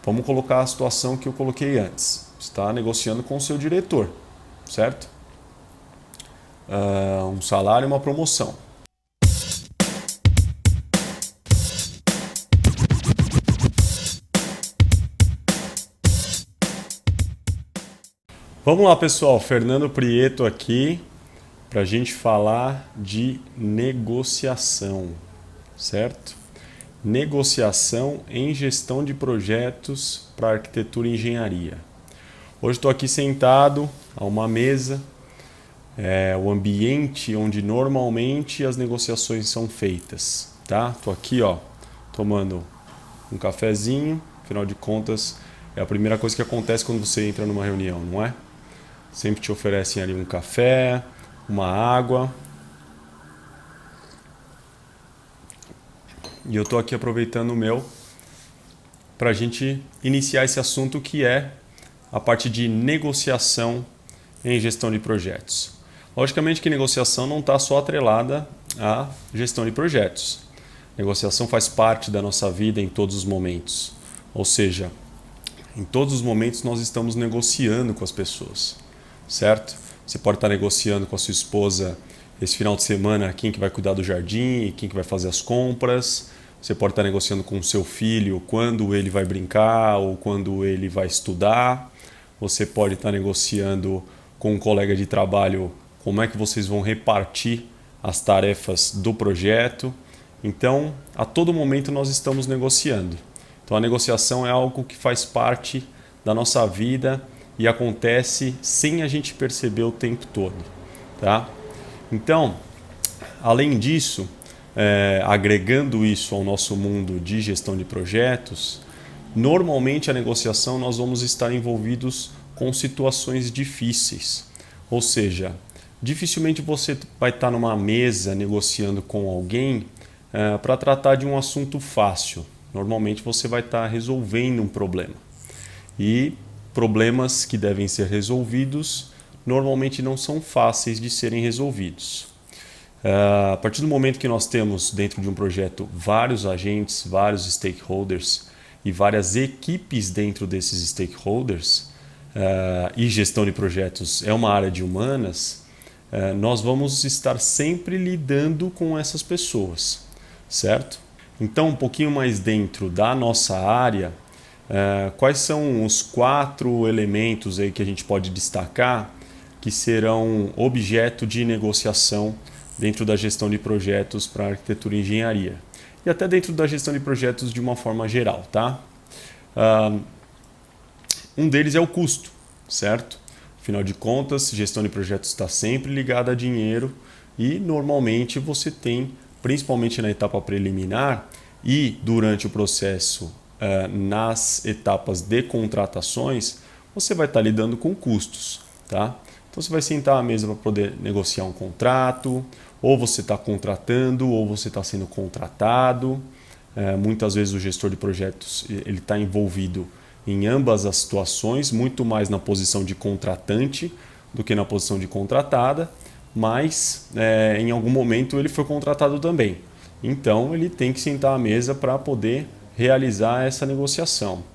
Vamos colocar a situação que eu coloquei antes. Você está negociando com o seu diretor, certo? Um salário e uma promoção. Vamos lá, pessoal. Fernando Prieto aqui para a gente falar de negociação, certo? Negociação em gestão de projetos para arquitetura e engenharia. Hoje estou aqui sentado a uma mesa, o ambiente onde normalmente as negociações são feitas, tá? Estou aqui, ó, tomando um cafezinho, afinal de contas é a primeira coisa que acontece quando você entra numa reunião, não é? Sempre te oferecem ali um café, uma água. E eu estou aqui aproveitando o meu para a gente iniciar esse assunto que é a parte de negociação em gestão de projetos. Logicamente que negociação não está só atrelada à gestão de projetos. Negociação faz parte da nossa vida em todos os momentos. Ou seja, em todos os momentos nós estamos negociando com as pessoas, certo? Você pode estar negociando com a sua esposa esse final de semana quem que vai cuidar do jardim e quem que vai fazer as compras. Você pode estar negociando com o seu filho quando ele vai brincar ou quando ele vai estudar. Você pode estar negociando com um colega de trabalho como é que vocês vão repartir as tarefas do projeto. Então, a todo momento nós estamos negociando. Então, a negociação é algo que faz parte da nossa vida e acontece sem a gente perceber o tempo todo, tá? Então, além disso, agregando isso ao nosso mundo de gestão de projetos, normalmente a negociação nós vamos estar envolvidos com situações difíceis. Ou seja, dificilmente você vai estar numa mesa negociando com alguém para tratar de um assunto fácil. Normalmente você vai estar resolvendo um problema. E problemas que devem ser resolvidos normalmente não são fáceis de serem resolvidos. A partir do momento que nós temos dentro de um projeto vários agentes, vários stakeholders e várias equipes dentro desses stakeholders, e gestão de projetos é uma área de humanas, nós vamos estar sempre lidando com essas pessoas, certo? Então, um pouquinho mais dentro da nossa área, quais são os 4 elementos aí que a gente pode destacar que serão objeto de negociação dentro da gestão de projetos para arquitetura e engenharia? E até dentro da gestão de projetos de uma forma geral, tá? Um deles é o custo, certo? Afinal de contas, gestão de projetos está sempre ligada a dinheiro e normalmente você tem, principalmente na etapa preliminar e durante o processo nas etapas de contratações, você vai estar lidando com custos, tá? Então você vai sentar à mesa para poder negociar um contrato, ou você está contratando, ou você está sendo contratado. Muitas vezes o gestor de projetos ele está envolvido em ambas as situações, muito mais na posição de contratante do que na posição de contratada, mas em algum momento ele foi contratado também. Então ele tem que sentar à mesa para poder realizar essa negociação.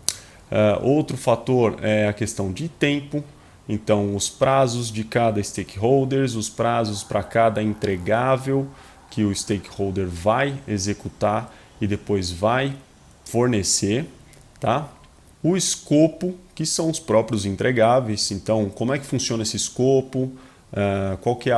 Outro fator é a questão de tempo. Então, os prazos de cada stakeholder, os prazos para cada entregável que o stakeholder vai executar e depois vai fornecer, tá? O escopo, que são os próprios entregáveis. Então, como é que funciona esse escopo? Qual que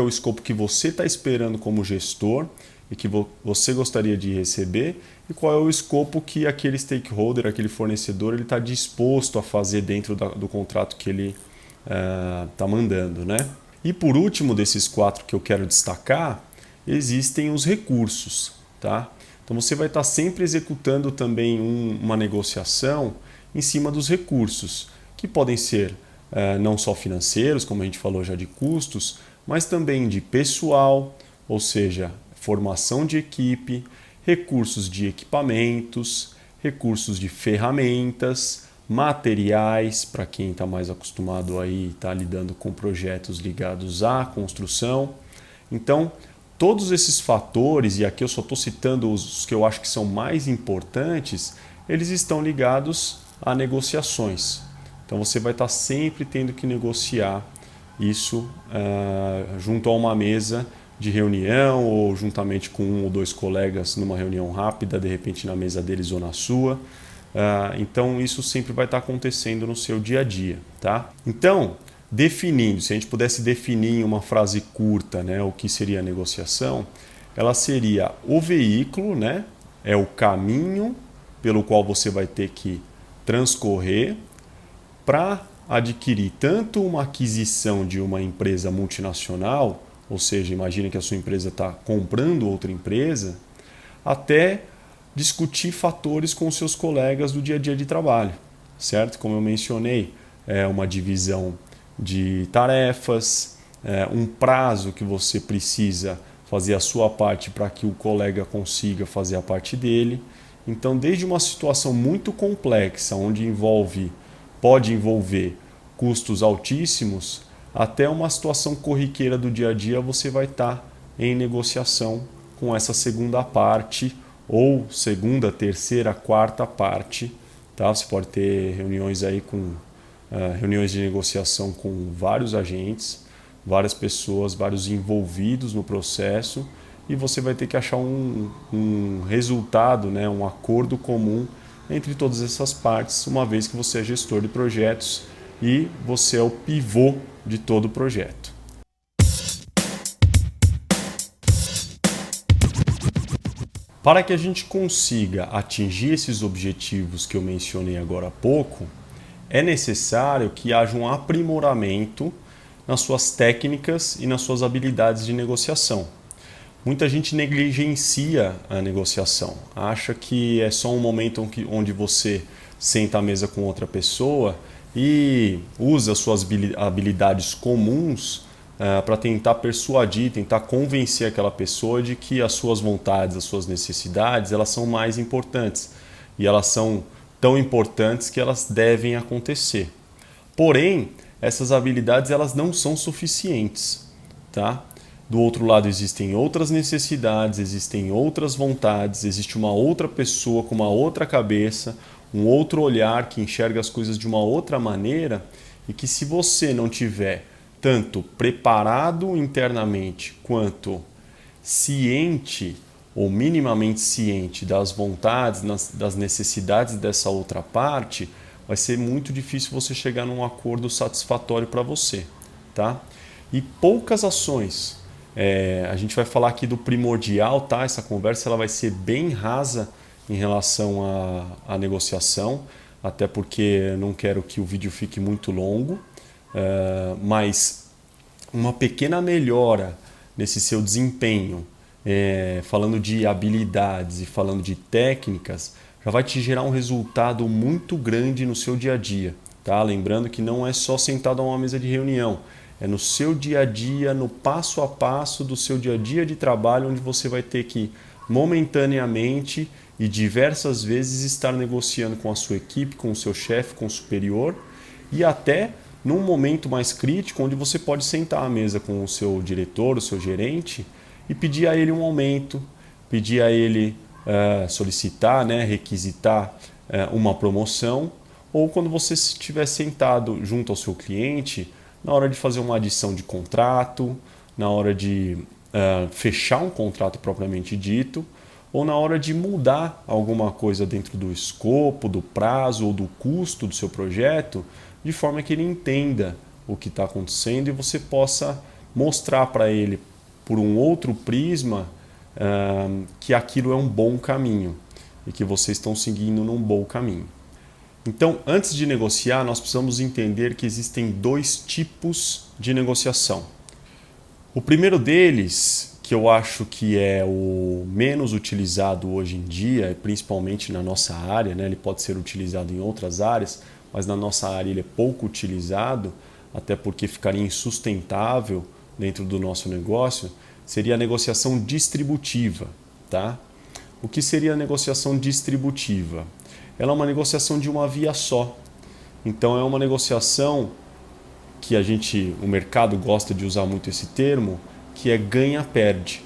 é o escopo que você está esperando como gestor e que você gostaria de receber? E qual é o escopo que aquele stakeholder, aquele fornecedor, ele está disposto a fazer dentro do contrato que ele está mandando, né? E por último desses 4 que eu quero destacar, existem os recursos, tá? Então você vai estar sempre executando também uma negociação em cima dos recursos, que podem ser não só financeiros, como a gente falou já de custos, mas também de pessoal, ou seja, formação de equipe, recursos de equipamentos, recursos de ferramentas, materiais, para quem está mais acostumado aí, está lidando com projetos ligados à construção. Então, todos esses fatores, e aqui eu só estou citando os que eu acho que são mais importantes, eles estão ligados a negociações. Então você vai estar sempre tendo que negociar isso junto a uma mesa de reunião ou juntamente com um ou dois colegas numa reunião rápida, de repente na mesa deles ou na sua. Então isso sempre vai estar acontecendo no seu dia a dia, tá? Então, definindo, se a gente pudesse definir em uma frase curta, né, o que seria a negociação, ela seria o veículo, né, é o caminho pelo qual você vai ter que transcorrer para adquirir tanto uma aquisição de uma empresa multinacional, ou seja, imagine que a sua empresa está comprando outra empresa, até discutir fatores com os seus colegas do dia a dia de trabalho, certo? Como eu mencionei, é uma divisão de tarefas, um prazo que você precisa fazer a sua parte para que o colega consiga fazer a parte dele. Então, desde uma situação muito complexa, onde pode envolver custos altíssimos, até uma situação corriqueira do dia a dia, você vai estar em negociação com essa segunda parte, ou segunda, terceira, quarta parte. Tá? Você pode ter reuniões aí reuniões de negociação com vários agentes, várias pessoas, vários envolvidos no processo, e você vai ter que achar um resultado, né, um acordo comum entre todas essas partes, uma vez que você é gestor de projetos e você é o pivô de todo o projeto. Para que a gente consiga atingir esses objetivos que eu mencionei agora há pouco, é necessário que haja um aprimoramento nas suas técnicas e nas suas habilidades de negociação. Muita gente negligencia a negociação, acha que é só um momento onde você senta à mesa com outra pessoa e usa suas habilidades comuns para tentar persuadir, tentar convencer aquela pessoa de que as suas vontades, as suas necessidades, elas são mais importantes e elas são tão importantes que elas devem acontecer. Porém, essas habilidades elas não são suficientes, tá? Do outro lado existem outras necessidades, existem outras vontades, existe uma outra pessoa com uma outra cabeça, um outro olhar que enxerga as coisas de uma outra maneira e que se você não tiver tanto preparado internamente quanto ciente ou minimamente ciente das vontades, das necessidades dessa outra parte, vai ser muito difícil você chegar num acordo satisfatório para você, tá? E poucas ações. A gente vai falar aqui do primordial, tá? Essa conversa ela vai ser bem rasa em relação à negociação, até porque não quero que o vídeo fique muito longo, mas uma pequena melhora nesse seu desempenho, falando de habilidades e falando de técnicas, já vai te gerar um resultado muito grande no seu dia a dia. Tá? Lembrando que não é só sentado a uma mesa de reunião, é no seu dia a dia, no passo a passo do seu dia a dia de trabalho, onde você vai ter que momentaneamente e diversas vezes estar negociando com a sua equipe, com o seu chefe, com o superior e até num momento mais crítico, onde você pode sentar à mesa com o seu diretor, o seu gerente e pedir a ele um aumento, pedir a ele solicitar, né, requisitar uma promoção, ou quando você estiver sentado junto ao seu cliente, na hora de fazer uma adição de contrato, na hora de fechar um contrato propriamente dito, ou na hora de mudar alguma coisa dentro do escopo, do prazo ou do custo do seu projeto, de forma que ele entenda o que está acontecendo e você possa mostrar para ele por um outro prisma que aquilo é um bom caminho e que vocês estão seguindo num bom caminho. Então, antes de negociar, nós precisamos entender que existem dois tipos de negociação. O primeiro deles, que eu acho que é o menos utilizado hoje em dia, principalmente na nossa área, né? Ele pode ser utilizado em outras áreas, mas na nossa área ele é pouco utilizado, até porque ficaria insustentável dentro do nosso negócio, seria a negociação distributiva. Tá? O que seria a negociação distributiva? Ela é uma negociação de uma via só. Então é uma negociação que o mercado gosta de usar muito esse termo, que é ganha-perde.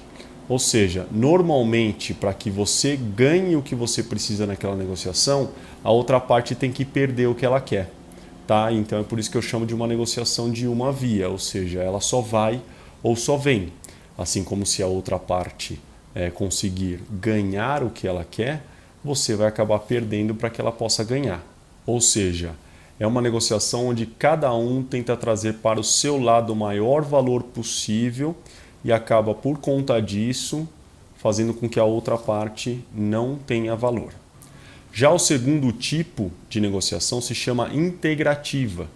Ou seja, normalmente, para que você ganhe o que você precisa naquela negociação, a outra parte tem que perder o que ela quer. Tá? Então é por isso que eu chamo de uma negociação de uma via, ou seja, ela só vai ou só vem. Assim como se a outra parte conseguir ganhar o que ela quer, você vai acabar perdendo para que ela possa ganhar. Ou seja, é uma negociação onde cada um tenta trazer para o seu lado o maior valor possível e acaba, por conta disso, fazendo com que a outra parte não tenha valor. Já o segundo tipo de negociação se chama integrativa,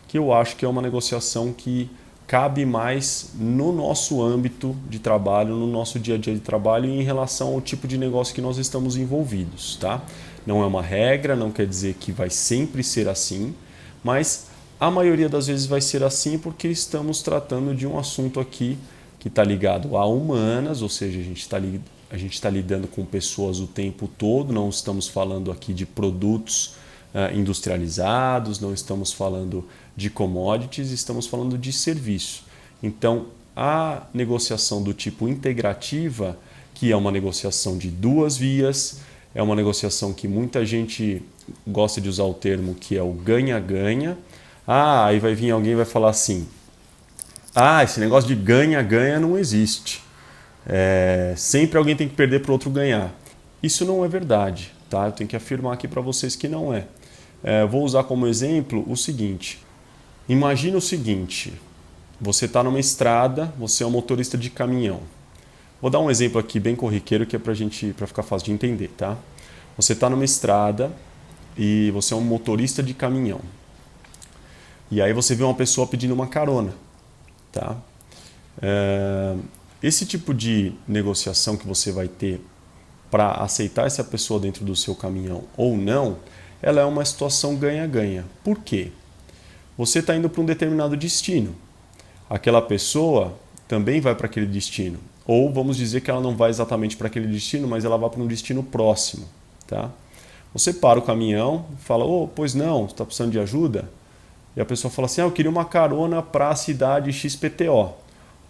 que eu acho que é uma negociação que cabe mais no nosso âmbito de trabalho, no nosso dia a dia de trabalho e em relação ao tipo de negócio que nós estamos envolvidos, tá? Não é uma regra, não quer dizer que vai sempre ser assim, mas a maioria das vezes vai ser assim porque estamos tratando de um assunto aqui que está ligado a humanas, ou seja, a gente está lidando com pessoas o tempo todo, não estamos falando aqui de produtos industrializados, não estamos falando de commodities, estamos falando de serviço. Então, a negociação do tipo integrativa, que é uma negociação de duas vias, é uma negociação que muita gente gosta de usar o termo que é o ganha-ganha. Aí vai vir alguém e vai falar assim, esse negócio de ganha-ganha não existe. Sempre alguém tem que perder para o outro ganhar. Isso não é verdade, tá? Eu tenho que afirmar aqui para vocês que não é. Vou usar como exemplo o seguinte. Imagina o seguinte, você está numa estrada, você é um motorista de caminhão. Vou dar um exemplo aqui bem corriqueiro que é para ficar fácil de entender, tá? Você está numa estrada e você é um motorista de caminhão. E aí você vê uma pessoa pedindo uma carona, tá? Esse tipo de negociação que você vai ter para aceitar essa pessoa dentro do seu caminhão ou não, ela é uma situação ganha-ganha. Por quê? Você está indo para um determinado destino. Aquela pessoa também vai para aquele destino. Ou vamos dizer que ela não vai exatamente para aquele destino, mas ela vai para um destino próximo. Tá? Você para o caminhão, fala, pois não, você está precisando de ajuda? E a pessoa fala assim, eu queria uma carona para a cidade XPTO.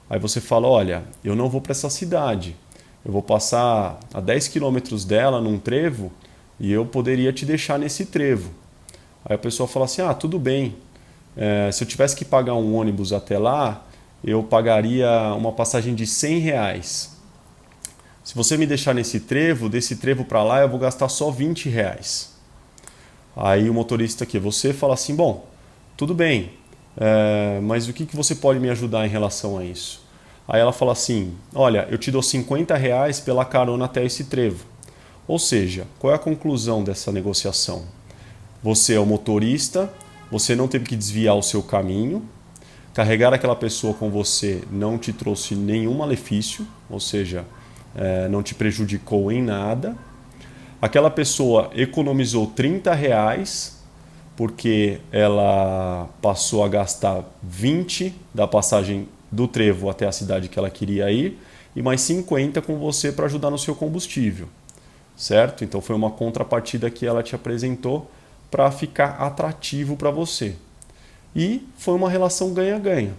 Aí você fala, olha, eu não vou para essa cidade. Eu vou passar a 10 quilômetros dela num trevo e eu poderia te deixar nesse trevo. Aí a pessoa fala assim, tudo bem. Se eu tivesse que pagar um ônibus até lá, eu pagaria uma passagem de R$100. Se você me deixar nesse trevo, desse trevo para lá, eu vou gastar só R$20. Aí o motorista aqui, você fala assim, bom, tudo bem, mas o que você pode me ajudar em relação a isso? Aí ela fala assim, olha, eu te dou R$50 pela carona até esse trevo. Ou seja, qual é a conclusão dessa negociação? Você é o motorista, você não teve que desviar o seu caminho, carregar aquela pessoa com você não te trouxe nenhum malefício, ou seja, não te prejudicou em nada. Aquela pessoa economizou R$30 porque ela passou a gastar 20 da passagem do trevo até a cidade que ela queria ir e mais 50 com você para ajudar no seu combustível, certo? Então foi uma contrapartida que ela te apresentou para ficar atrativo para você. E foi uma relação ganha-ganha.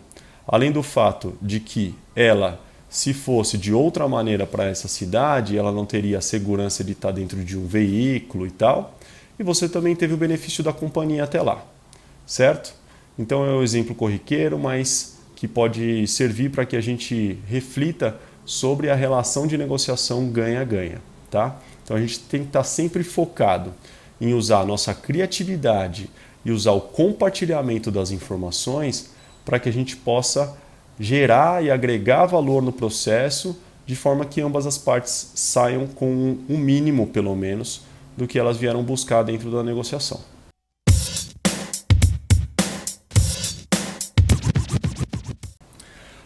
Além do fato de que ela, se fosse de outra maneira para essa cidade, ela não teria a segurança de estar dentro de um veículo e tal. E você também teve o benefício da companhia até lá, certo? Então é um exemplo corriqueiro, mas que pode servir para que a gente reflita sobre a relação de negociação ganha-ganha, tá? Então a gente tem que estar sempre focado em usar a nossa criatividade e usar o compartilhamento das informações para que a gente possa gerar e agregar valor no processo de forma que ambas as partes saiam com um mínimo, pelo menos, do que elas vieram buscar dentro da negociação.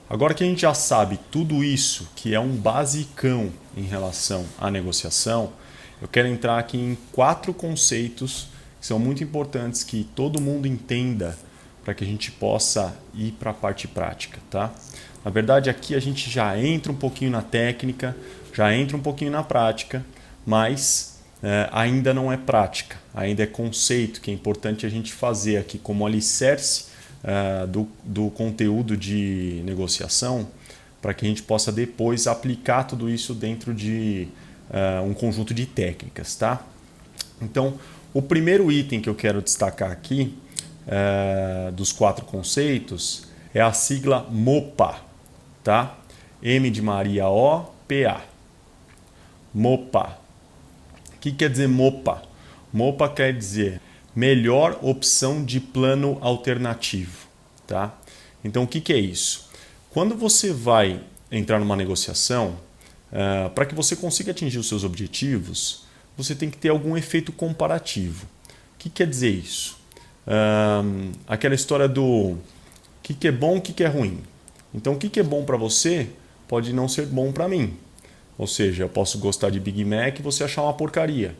Agora que a gente já sabe tudo isso, que é um basicão em relação à negociação, eu quero entrar aqui em 4 conceitos que são muito importantes que todo mundo entenda para que a gente possa ir para a parte prática, tá? Na verdade, aqui a gente já entra um pouquinho na técnica, já entra um pouquinho na prática, mas ainda não é prática, ainda é conceito, que é importante a gente fazer aqui como alicerce do conteúdo de negociação, para que a gente possa depois aplicar tudo isso dentro de um conjunto de técnicas, tá? Então, o primeiro item que eu quero destacar aqui, dos 4 conceitos, é a sigla MOPA, tá? M de Maria O, P, A. MOPA. O que quer dizer MOPA? MOPA quer dizer melhor opção de plano alternativo, tá? Então, o que é isso? Quando você vai entrar numa negociação, para que você consiga atingir os seus objetivos, você tem que ter algum efeito comparativo. O que quer dizer isso? Aquela história do que é bom, o que é ruim. Então, o que é bom para você pode não ser bom para mim. Ou seja, eu posso gostar de Big Mac e você achar uma porcaria.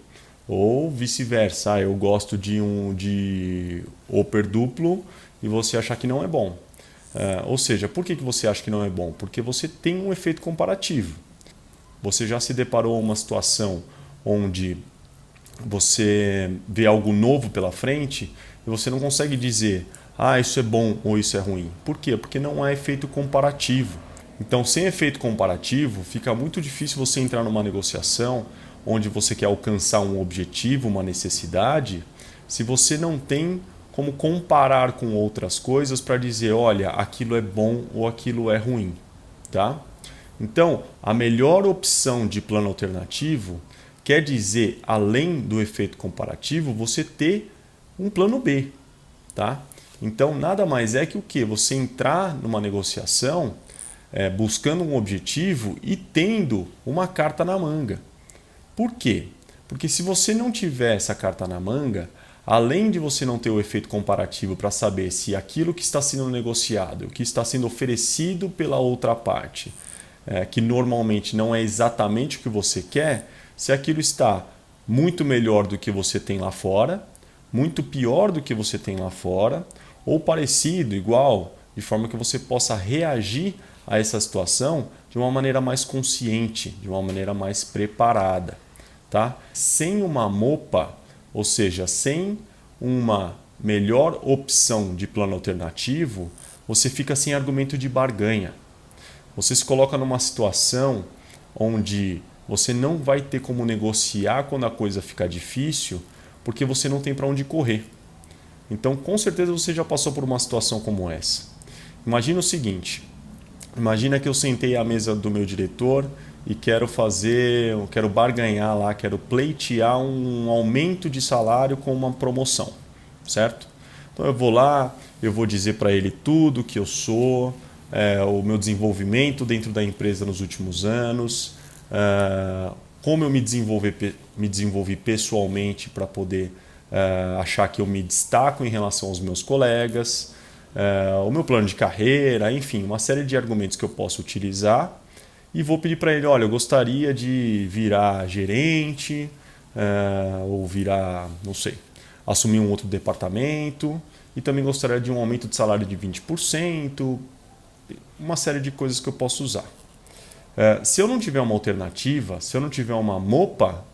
Ou vice-versa, eu gosto de Whopper duplo e você achar que não é bom. Ou seja, por que você acha que não é bom? Porque você tem um efeito comparativo. Você já se deparou com uma situação onde você vê algo novo pela frente e você não consegue dizer isso é bom ou isso é ruim. Por quê? Porque não há efeito comparativo. Então, sem efeito comparativo, fica muito difícil você entrar numa negociação onde você quer alcançar um objetivo, uma necessidade, se você não tem como comparar com outras coisas para dizer, olha, aquilo é bom ou aquilo é ruim, tá? Então, a melhor opção de plano alternativo quer dizer, além do efeito comparativo, você ter um plano B, tá? Então, nada mais é que o quê? Você entrar numa negociação buscando um objetivo e tendo uma carta na manga. Por quê? Porque se você não tiver essa carta na manga, além de você não ter o efeito comparativo para saber se aquilo que está sendo negociado, o que está sendo oferecido pela outra parte, que normalmente não é exatamente o que você quer, se aquilo está muito melhor do que você tem lá fora, muito pior do que você tem lá fora, ou parecido, igual, de forma que você possa reagir a essa situação de uma maneira mais consciente, de uma maneira mais preparada. Tá? Sem uma MOPA, ou seja, sem uma melhor opção de plano alternativo, você fica sem argumento de barganha. Você se coloca numa situação onde você não vai ter como negociar quando a coisa ficar difícil, porque você não tem para onde correr. Então, com certeza você já passou por uma situação como essa. Imagina o seguinte, imagina que eu sentei à mesa do meu diretor e quero barganhar lá, quero pleitear um aumento de salário com uma promoção, certo? Então eu vou lá, eu vou dizer para ele tudo que eu sou, o meu desenvolvimento dentro da empresa nos últimos anos, como eu me desenvolvi pessoalmente para poder achar que eu me destaco em relação aos meus colegas, o meu plano de carreira, enfim, uma série de argumentos que eu posso utilizar e vou pedir para ele, olha, eu gostaria de virar gerente ou virar, não sei, assumir um outro departamento e também gostaria de um aumento de salário de 20%, uma série de coisas que eu posso usar. Se eu não tiver uma alternativa, se eu não tiver uma MOPA,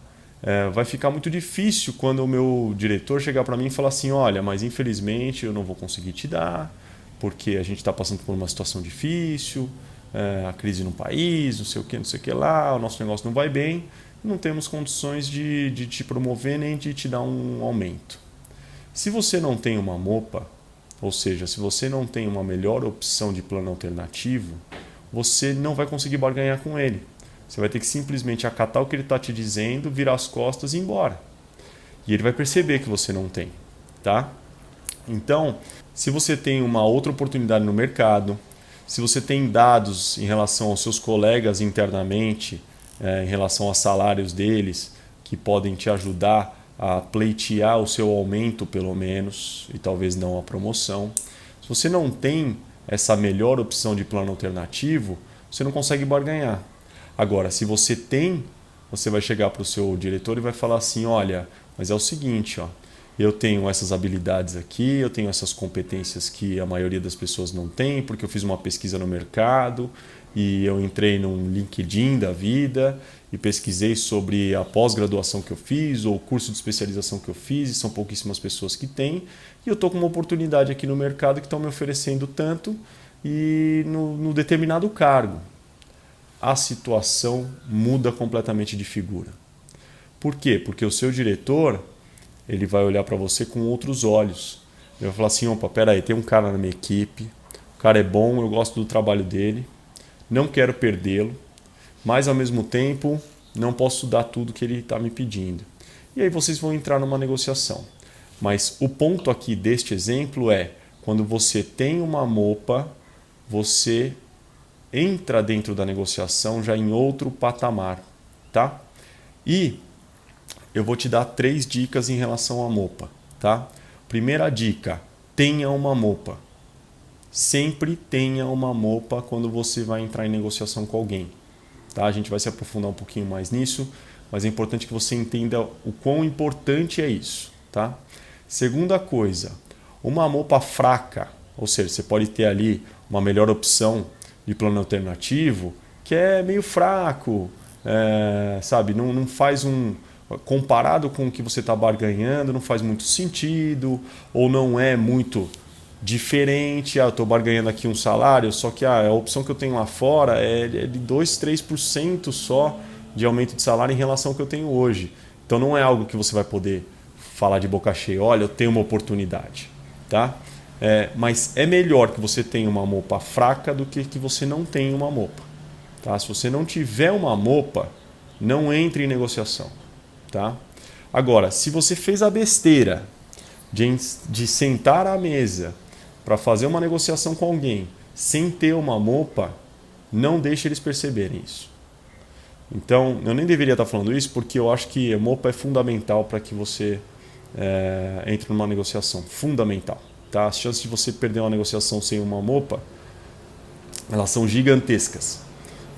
vai ficar muito difícil quando o meu diretor chegar para mim e falar assim, olha, mas infelizmente eu não vou conseguir te dar, porque a gente está passando por uma situação difícil, a crise no país, não sei o que lá, o nosso negócio não vai bem, não temos condições de te promover nem de te dar um aumento. Se você não tem uma MOPA, ou seja, se você não tem uma melhor opção de plano alternativo, você não vai conseguir barganhar com ele. Você vai ter que simplesmente acatar o que ele está te dizendo, virar as costas e ir embora. E ele vai perceber que você não tem, tá? Então, se você tem uma outra oportunidade no mercado, se você tem dados em relação aos seus colegas internamente, em relação aos salários deles, que podem te ajudar a pleitear o seu aumento pelo menos, e talvez não a promoção. Se você não tem essa melhor opção de plano alternativo, você não consegue barganhar. Agora, se você tem, você vai chegar para o seu diretor e vai falar assim, olha, mas é o seguinte, eu tenho essas habilidades aqui, eu tenho essas competências que a maioria das pessoas não tem, porque eu fiz uma pesquisa no mercado e eu entrei num LinkedIn da vida e pesquisei sobre a pós-graduação que eu fiz ou o curso de especialização que eu fiz, e são pouquíssimas pessoas que têm, e eu estou com uma oportunidade aqui no mercado que estão me oferecendo tanto e no determinado cargo. a situação muda completamente de figura. Por quê? Porque o seu diretor, ele vai olhar para você com outros olhos. Ele vai falar assim, opa, peraí, tem um cara na minha equipe, o cara é bom, eu gosto do trabalho dele, não quero perdê-lo, mas ao mesmo tempo não posso dar tudo que ele está me pedindo. E aí vocês vão entrar numa negociação. Mas o ponto aqui deste exemplo é, quando você tem uma mopa, você entra dentro da negociação já em outro patamar, tá? E eu vou te dar 3 dicas em relação à mopa, tá? Primeira dica, tenha uma mopa. Sempre tenha uma mopa quando você vai entrar em negociação com alguém. Tá? A gente vai se aprofundar um pouquinho mais nisso, mas é importante que você entenda o quão importante é isso. Tá? Segunda coisa, uma mopa fraca, ou seja, você pode ter ali uma melhor opção de plano alternativo, que é meio fraco, sabe? Não faz comparado com o que você está barganhando, não faz muito sentido, ou não é muito diferente. Eu estou barganhando aqui um salário, só que a opção que eu tenho lá fora é de 2, 3% só de aumento de salário em relação ao que eu tenho hoje. Então não é algo que você vai poder falar de boca cheia, olha, eu tenho uma oportunidade. Tá? Mas é melhor que você tenha uma mopa fraca do que você não tenha uma mopa. Tá? Se você não tiver uma mopa, não entre em negociação. Tá? Agora, se você fez a besteira de sentar à mesa para fazer uma negociação com alguém sem ter uma mopa, não deixe eles perceberem isso. Então, eu nem deveria estar falando isso porque eu acho que a mopa é fundamental para que você entre numa negociação. Fundamental. Tá? As chances de você perder uma negociação sem uma mopa, elas são gigantescas.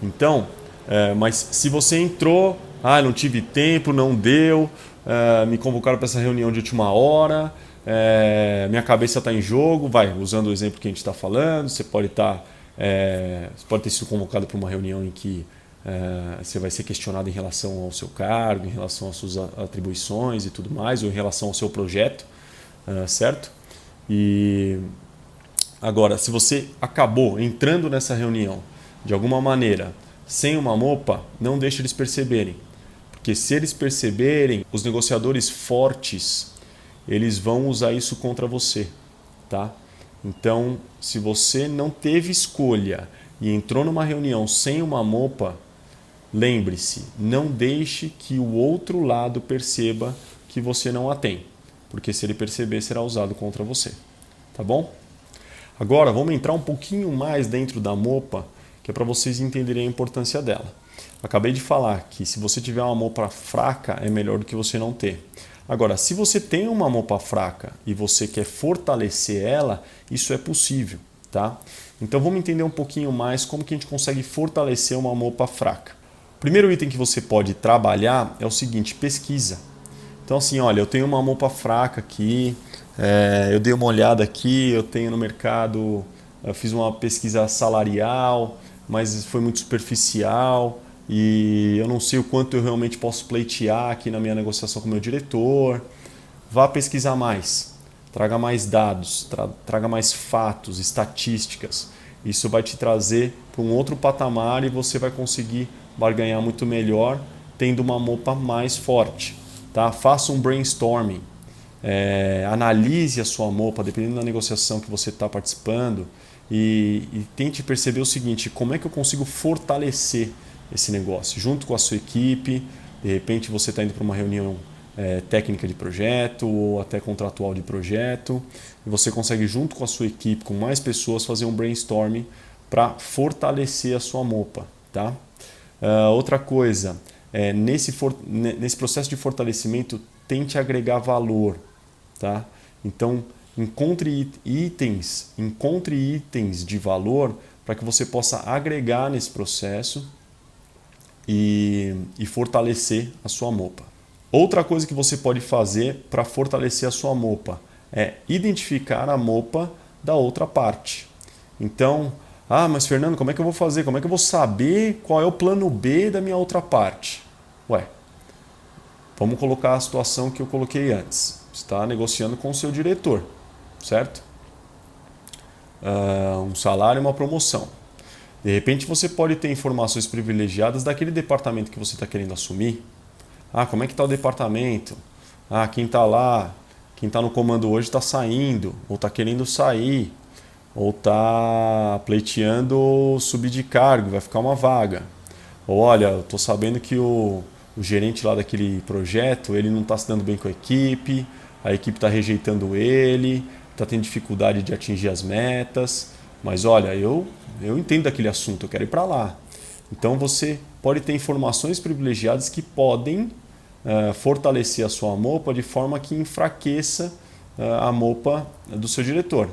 Então, mas se você entrou, não tive tempo, não deu, me convocaram para essa reunião de última hora, minha cabeça está em jogo, usando o exemplo que a gente está falando, você pode ter sido convocado para uma reunião em que você vai ser questionado em relação ao seu cargo, em relação às suas atribuições e tudo mais, ou em relação ao seu projeto, certo? E agora, se você acabou entrando nessa reunião de alguma maneira sem uma mopa, não deixe eles perceberem. Porque se eles perceberem, os negociadores fortes, eles vão usar isso contra você. Tá? Então, se você não teve escolha e entrou numa reunião sem uma mopa, lembre-se, não deixe que o outro lado perceba que você não a tem. Porque se ele perceber, será usado contra você. Tá bom? Agora, vamos entrar um pouquinho mais dentro da mopa, que é para vocês entenderem a importância dela. Acabei de falar que se você tiver uma mopa fraca, é melhor do que você não ter. Agora, se você tem uma mopa fraca e você quer fortalecer ela, isso é possível. Tá? Então vamos entender um pouquinho mais como que a gente consegue fortalecer uma mopa fraca. O primeiro item que você pode trabalhar é o seguinte, pesquisa. Então assim, olha, eu tenho uma mopa fraca aqui, eu dei uma olhada aqui, eu tenho no mercado, eu fiz uma pesquisa salarial, mas foi muito superficial e eu não sei o quanto eu realmente posso pleitear aqui na minha negociação com o meu diretor. Vá pesquisar mais, traga mais dados, traga mais fatos, estatísticas. Isso vai te trazer para um outro patamar e você vai conseguir barganhar muito melhor tendo uma mopa mais forte. Tá? Faça um brainstorming, analise a sua mopa, dependendo da negociação que você está participando e tente perceber o seguinte, como é que eu consigo fortalecer esse negócio junto com a sua equipe. De repente você está indo para uma reunião técnica de projeto ou até contratual de projeto e você consegue junto com a sua equipe, com mais pessoas, fazer um brainstorming para fortalecer a sua mopa. Tá? Outra coisa, nesse processo de fortalecimento, tente agregar valor. Tá? Então, encontre itens de valor para que você possa agregar nesse processo e fortalecer a sua mopa. Outra coisa que você pode fazer para fortalecer a sua mopa é identificar a mopa da outra parte. Então, mas Fernando, como é que eu vou fazer? Como é que eu vou saber qual é o plano B da minha outra parte? Vamos colocar a situação que eu coloquei antes. Você está negociando com o seu diretor, certo? Um salário e uma promoção. De repente você pode ter informações privilegiadas daquele departamento que você está querendo assumir. Ah, como é que está o departamento? Ah, quem está lá, quem está no comando hoje está saindo, ou está querendo sair, ou está pleiteando subir de cargo, vai ficar uma vaga. Ou olha, eu estou sabendo que o gerente lá daquele projeto, ele não está se dando bem com a equipe está rejeitando ele, está tendo dificuldade de atingir as metas, mas olha, eu entendo daquele assunto, eu quero ir para lá. Então você pode ter informações privilegiadas que podem fortalecer a sua MOPA de forma que enfraqueça a MOPA do seu diretor.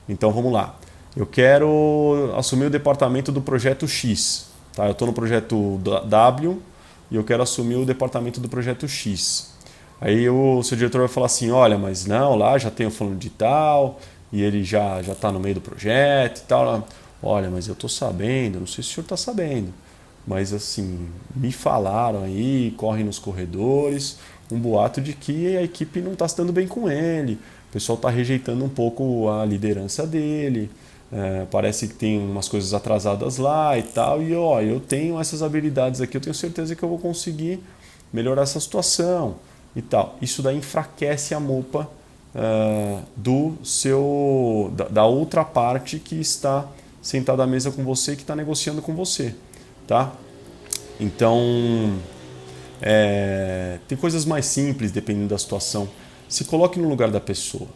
Então vamos lá, eu quero assumir o departamento do projeto X. Tá? Eu estou no projeto W e eu quero assumir o departamento do projeto X. Aí o seu diretor vai falar assim, olha, mas não, lá já tem o fulano de tal, e ele já está no meio do projeto e tal. Olha, mas eu estou sabendo, não sei se o senhor está sabendo, mas assim, me falaram aí, correm nos corredores, um boato de que a equipe não está se dando bem com ele, o pessoal está rejeitando um pouco a liderança dele, parece que tem umas coisas atrasadas lá e tal, e ó, eu tenho essas habilidades aqui, eu tenho certeza que eu vou conseguir melhorar essa situação e tal. Isso daí enfraquece a MOPA da outra parte que está sentada à mesa com você, que está negociando com você, tá? Então, tem coisas mais simples dependendo da situação. Se coloque no lugar da pessoa.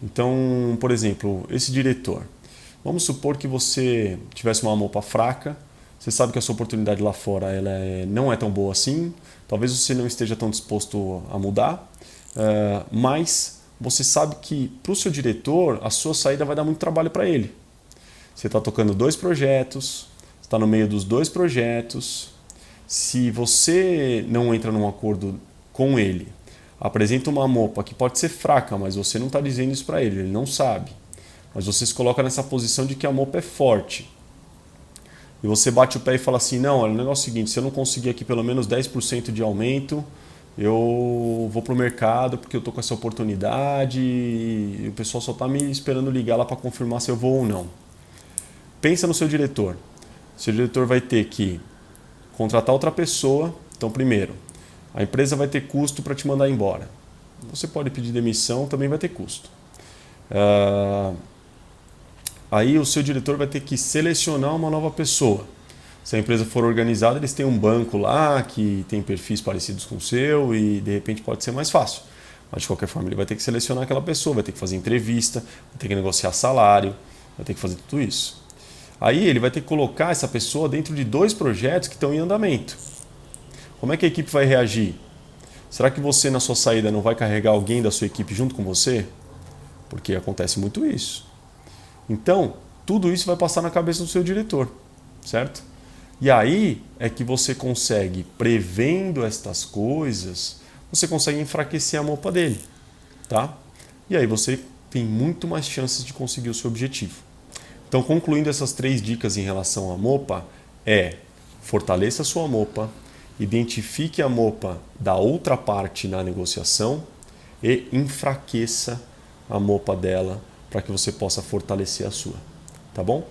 Então, por exemplo, esse diretor. Vamos supor que você tivesse uma MOPA fraca, você sabe que a sua oportunidade lá fora não é tão boa assim, talvez você não esteja tão disposto a mudar, mas você sabe que para o seu diretor a sua saída vai dar muito trabalho para ele. Você está tocando 2 projetos, está no meio dos 2 projetos. Se você não entra num acordo com ele, apresenta uma MOPA que pode ser fraca, mas você não está dizendo isso para ele não sabe. Mas você se coloca nessa posição de que a MOPA é forte. E você bate o pé e fala assim, não, olha, o negócio é o seguinte, se eu não conseguir aqui pelo menos 10% de aumento, eu vou para o mercado porque eu estou com essa oportunidade e o pessoal só está me esperando ligar lá para confirmar se eu vou ou não. Pensa no seu diretor. O seu diretor vai ter que contratar outra pessoa. Então, primeiro, a empresa vai ter custo para te mandar embora. Você pode pedir demissão, também vai ter custo. Aí o seu diretor vai ter que selecionar uma nova pessoa. Se a empresa for organizada, eles têm um banco lá que tem perfis parecidos com o seu e de repente pode ser mais fácil. Mas de qualquer forma ele vai ter que selecionar aquela pessoa, vai ter que fazer entrevista, vai ter que negociar salário, vai ter que fazer tudo isso. Aí ele vai ter que colocar essa pessoa dentro de 2 projetos que estão em andamento. Como é que a equipe vai reagir? Será que você na sua saída não vai carregar alguém da sua equipe junto com você? Porque acontece muito isso. Então, tudo isso vai passar na cabeça do seu diretor, certo? E aí é que você consegue, prevendo estas coisas, você consegue enfraquecer a MOPA dele, tá? E aí você tem muito mais chances de conseguir o seu objetivo. Então, concluindo essas 3 dicas em relação à MOPA, fortaleça a sua MOPA, identifique a MOPA da outra parte na negociação e enfraqueça a MOPA dela para que você possa fortalecer a sua, tá bom?